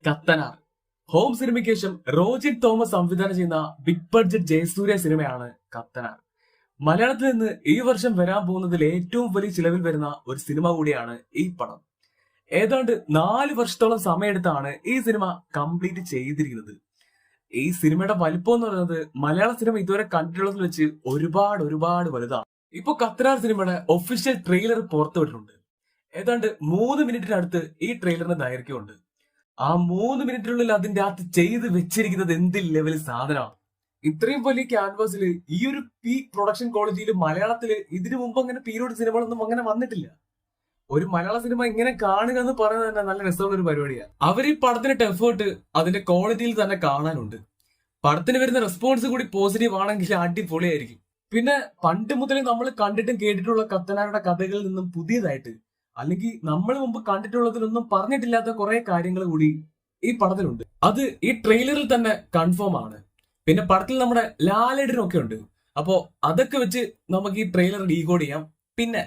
കത്തനാർ home സിനിമയ്ക്ക് ശേഷം Rojin Thomas സംവിധാനം ചെയ്യുന്ന ബിഗ് ബഡ്ജറ്റ് ജയസൂര്യ സിനിമയാണ് കത്തനാർ. മലയാളത്തിൽ നിന്ന് ഈ വർഷം വരാൻ പോകുന്നതിൽ ഏറ്റവും വലിയ ചിലവിൽ വരുന്ന ഒരു സിനിമ കൂടിയാണ് ഈ പടം. ഏതാണ്ട് 4 വർഷത്തോളം സമയമെടുത്താണ് ഈ സിനിമ കംപ്ലീറ്റ് ചെയ്തിരിക്കുന്നത്. ഈ സിനിമയുടെ വലിപ്പം എന്ന് പറയുന്നത് മലയാള സിനിമ ഇതുവരെ കണ്ടിട്ടുള്ളതിൽ വെച്ച് ഒരുപാട് വലുതാണ്. ഇപ്പൊ കത്തനാർ സിനിമയുടെ ഒഫീഷ്യൽ ട്രെയിലർ പുറത്തുവിട്ടിട്ടുണ്ട്. ഏതാണ്ട് 3 മിനിറ്റിനടുത്ത് ഈ ട്രെയിലറിന് ദൈർഘ്യമുണ്ട്. ആ 3 മിനിറ്റിനുള്ളിൽ അതിന്റെ അകത്ത് ചെയ്ത് വെച്ചിരിക്കുന്നത് എന്തിൽ ലെവൽ സാധനമാണ്. ഇത്രയും വലിയ ക്യാൻവാസിൽ ഈ ഒരു പീക്ക് പ്രൊഡക്ഷൻ ക്വാളിറ്റിയിൽ മലയാളത്തില് ഇതിനു മുമ്പ് അങ്ങനെ പീരിയോഡ് സിനിമകളൊന്നും അങ്ങനെ വന്നിട്ടില്ല. ഒരു മലയാള സിനിമ ഇങ്ങനെ കാണുക എന്ന് പറയുന്നത് തന്നെ നല്ല രസമുള്ള ഒരു പരിപാടിയാണ്. അവർ ഈ പടത്തിന്റെ എഫേർട്ട് അതിന്റെ ക്വാളിറ്റിയിൽ തന്നെ കാണാനുണ്ട്. പടത്തിന് വരുന്ന റെസ്പോൺസ് കൂടി പോസിറ്റീവ് ആണെങ്കിൽ അടിപൊളിയായിരിക്കും. പിന്നെ പണ്ട് മുതലേ നമ്മൾ കണ്ടിട്ടും കേട്ടിട്ടുള്ള കത്തനാരുടെ കഥകളിൽ നിന്നും പുതിയതായിട്ട്, അല്ലെങ്കിൽ നമ്മൾ മുമ്പ് കണ്ടിട്ടുള്ളതിലൊന്നും പറഞ്ഞിട്ടില്ലാത്ത കുറെ കാര്യങ്ങൾ കൂടി ഈ പടത്തിലുണ്ട്. അത് ഈ ട്രെയിലറിൽ തന്നെ കൺഫേം ആണ്. പിന്നെ പടത്തിൽ നമ്മുടെ ലാലേട്ടനൊക്കെ ഉണ്ട്. അപ്പോ അതൊക്കെ വെച്ച് നമുക്ക് ഈ ട്രെയിലർ ഡീകോഡ് ചെയ്യാം. പിന്നെ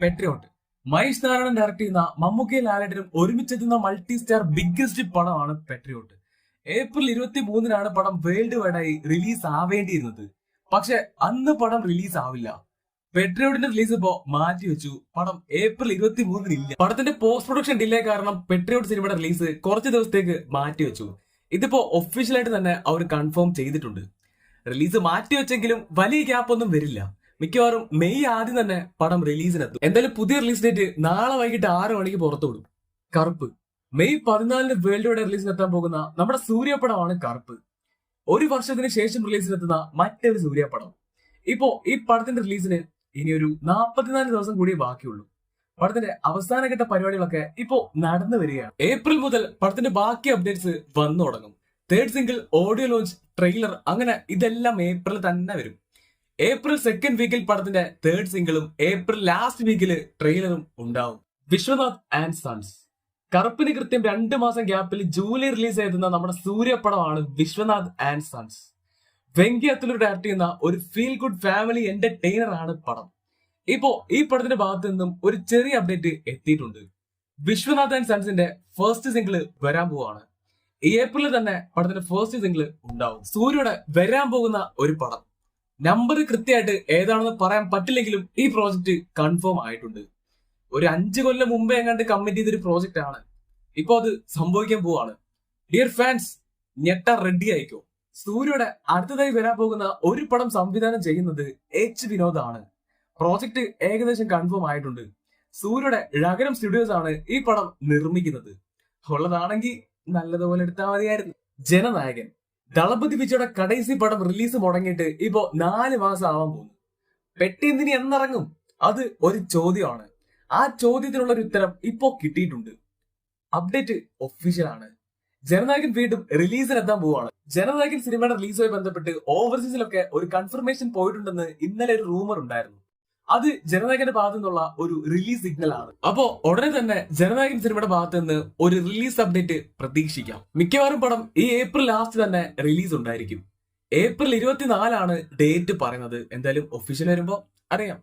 പെട്രിയോട്ട് മഹേഷ് നാരായണൻ ഡയറക്ട് ചെയ്യുന്ന മമ്മൂക്കയും ലാലേട്ടനും ഒരുമിച്ചെത്തുന്ന മൾട്ടി സ്റ്റാർ ബിഗ്ഗസ്റ്റ് പടമാണ് പെട്രിയോട്ട്. ഏപ്രിൽ 23-നാണ് പടം വേൾഡ് വൈഡായി റിലീസ് ആവേണ്ടിയിരുന്നത്. പക്ഷെ അന്ന് പടം റിലീസ് ആവില്ല. പെട്രിയോട്ടിന്റെ റിലീസ് ഇപ്പോ മാറ്റി വെച്ചു. പടം ഏപ്രിൽ 23-ന് പടത്തിന്റെ പോസ്റ്റ് പ്രൊഡക്ഷൻ ഡിലേ കാരണം പെട്രിയോട്ട് സിനിമയുടെ റിലീസ് കുറച്ച് ദിവസത്തേക്ക് മാറ്റി വെച്ചു. ഇതിപ്പോ ഒഫീഷ്യലായിട്ട് തന്നെ അവർ കൺഫേം ചെയ്തിട്ടുണ്ട്. റിലീസ് മാറ്റി വെച്ചെങ്കിലും വലിയ ഗ്യാപ്പ് ഒന്നും വരില്ല. മിക്കവാറും മെയ് ആദ്യം തന്നെ പടം റിലീസിനെത്തും. എന്തായാലും പുതിയ റിലീസ് ഡേറ്റ് നാളെ വൈകിട്ട് 6 മണിക്ക് പുറത്തുവിടും. കറുപ്പ് മെയ് 14-ന് വേൾഡ് വൈഡ് റിലീസിനെത്താൻ പോകുന്ന നമ്മുടെ സൂര്യപടമാണ് കറുപ്പ്. ഒരു വർഷത്തിന് ശേഷം റിലീസിനെത്തുന്ന മറ്റൊരു സൂര്യപടം. ഇപ്പോ ഈ പടത്തിന്റെ റിലീസിന് ഇനി ഒരു 44 ദിവസം കൂടി ബാക്കിയുള്ളൂ. പടത്തിന്റെ അവസാനഘട്ട പരിപാടികളൊക്കെ ഇപ്പോ നടന്നു വരികയാണ്. ഏപ്രിൽ മുതൽ പടത്തിന്റെ ബാക്കി അപ്ഡേറ്റ്സ് വന്നു തുടങ്ങും. 3rd single, audio launch, trailer, അങ്ങനെ ഇതെല്ലാം ഏപ്രിൽ തന്നെ വരും. ഏപ്രിൽ 2nd വീക്കിൽ പടത്തിന്റെ 3rd സിംഗിളും ഏപ്രിൽ ലാസ്റ്റ് വീക്കിൽ ട്രെയിലറും ഉണ്ടാവും. വിശ്വനാഥ് ആൻഡ് സൺസ് കറുപ്പിന് കൃത്യം 2 മാസം ഗ്യാപ്പിൽ ജൂലൈ റിലീസ് ചെയ്തുന്ന നമ്മുടെ സൂര്യപടമാണ് Viswanath and sons. Venky Atluri direct ചെയ്യുന്ന ഒരു ഫീൽ ഗുഡ് ഫാമിലി എന്റർടൈനർ ആണ് പടം. ഇപ്പോ ഈ പടത്തിന്റെ ഭാഗത്ത് നിന്നും ഒരു ചെറിയ അപ്ഡേറ്റ് എത്തിയിട്ടുണ്ട്. വിശ്വനാഥ് ആൻഡ് സൺസിന്റെ ഫസ്റ്റ് സിംഗിള് വരാൻ പോവാണ്. ഈ ഏപ്രിലിൽ തന്നെ പടത്തിന്റെ ഫസ്റ്റ് സിംഗിള് ഉണ്ടാവും. സൂര്യയുടെ വരാൻ പോകുന്ന ഒരു പടം. നമ്പർ കൃത്യമായിട്ട് ഏതാണെന്ന് പറയാൻ പറ്റില്ലെങ്കിലും ഈ പ്രോജക്റ്റ് കൺഫേം ആയിട്ടുണ്ട്. ഒരു 5 കൊല്ലം മുമ്പേ എങ്ങാണ്ട് കമ്മിറ്റ് ചെയ്തൊരു പ്രോജക്റ്റ് ആണ്. ഇപ്പൊ അത് സംഭവിക്കാൻ പോവാണ്. ഡിയർ ഫാൻസ്, ഞെട്ട റെഡി ആയിക്കോ. സൂര്യയുടെ അടുത്തതായി വരാൻ പോകുന്ന ഒരു പടം സംവിധാനം ചെയ്യുന്നത് എച്ച് വിനോദ് ആണ്. പ്രോജക്റ്റ് ഏകദേശം കൺഫേം ആയിട്ടുണ്ട്. സൂര്യയുടെ നഗരം സ്റ്റുഡിയോസ് ആണ് ഈ പടം നിർമ്മിക്കുന്നത്. ഉള്ളതാണെങ്കിൽ നല്ലതുപോലെ എടുത്താൽ മതിയായിരുന്നു. ജനനായകൻ ദളപതി വിജയുടെ കടൈസി പടം റിലീസ് മുടങ്ങിയിട്ട് ഇപ്പോ 4 മാസം ആവാൻ പോകുന്നു. പെട്ടി എന്തിനി എന്നിറങ്ങും? അത് ഒരു ചോദ്യമാണ്. ആ ചോദ്യത്തിനുള്ള ഒരു ഉത്തരം ഇപ്പോ കിട്ടിയിട്ടുണ്ട്. അപ്ഡേറ്റ് ഒഫീഷ്യൽ ആണ്. ജനനായകൻ വീണ്ടും റിലീസിനെത്താൻ പോവാണ്. ജനനായകൻ സിനിമയുടെ റിലീസുമായി ബന്ധപ്പെട്ട് ഓവർസീസിലൊക്കെ ഒരു കൺഫർമേഷൻ പോയിട്ടുണ്ടെന്ന് ഇന്നലെ ഒരു റൂമർ ഉണ്ടായിരുന്നു. അത് ജനനായകന്റെ ഭാഗത്തു നിന്നുള്ള ഒരു റിലീസ് സിഗ്നൽ ആണ്. അപ്പോ ഉടനെ തന്നെ ജനനായകൻ സിനിമയുടെ ഭാഗത്ത് നിന്ന് ഒരു റിലീസ് അപ്ഡേറ്റ് പ്രതീക്ഷിക്കാം. മിക്കവാറും പടം ഈ ഏപ്രിൽ ലാസ്റ്റ് തന്നെ റിലീസ് ഉണ്ടായിരിക്കും. ഏപ്രിൽ 24-ആണ് ഡേറ്റ് പറയുന്നത്. എന്തായാലും ഒഫീഷ്യൽ വരുമ്പോ അറിയാം.